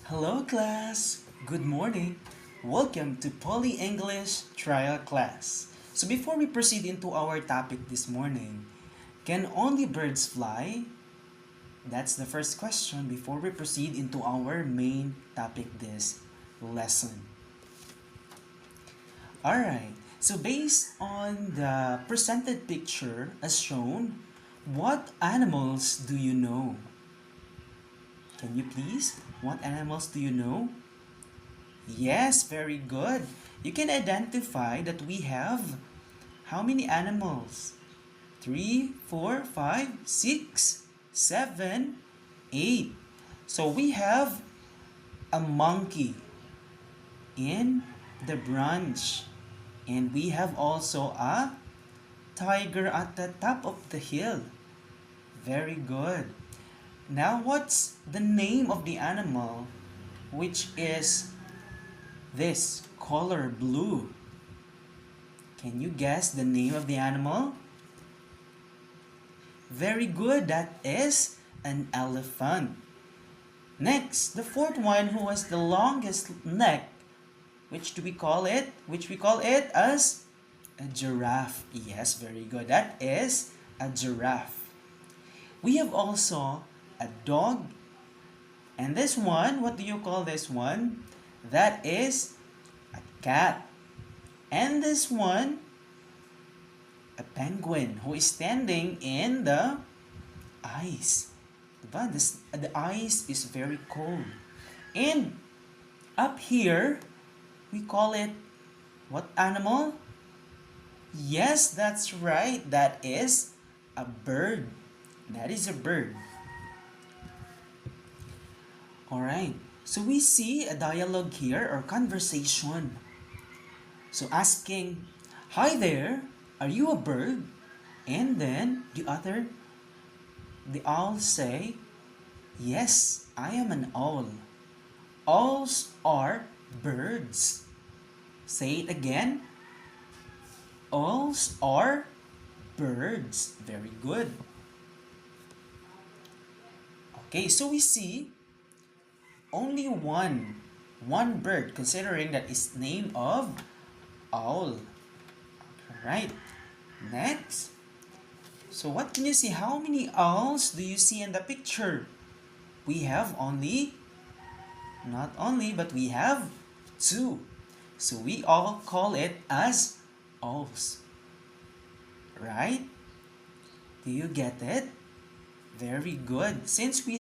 Hello class! Good morning! Welcome to Poly English Trial Class. So before we proceed into our topic this morning, can only birds fly? That's the first question before we proceed into our main topic this lesson. Alright, so based on the presented picture as shown, what animals do you know? Can you please? What animals do you know? Yes, very good. You can identify that we have how many animals? 3, 4, 5, 6, 7, 8. So we have a monkey in the branch. And we have also a tiger at the top of the hill. Very good. Now what's the name of the animal which is this color blue? Can you guess the name of the animal? Very good, that is an elephant. Next, the fourth one who has the longest neck, which do we call it? Which we call it as a giraffe. Yes, very good. That is a giraffe. We have also a dog. And this one, what do you call this one? That is a cat. And this one, a penguin who is standing in the ice. Diba? The ice is very cold. And up here, we call it what animal? Yes, that's right. That is a bird. That is a bird. Alright, so we see a dialogue here or conversation. So asking, "Hi there, are you a bird?" And then the owl say, "Yes, I am an owl. Owls are birds." Say it again. Owls are birds. Very good. Okay, so we see only one bird considering that is name of owl. Alright, next. So what can you see? How many owls do you see in the picture? We have not only, but we have two. So we all call it as owls. Right? Do you get it? Very good. Since we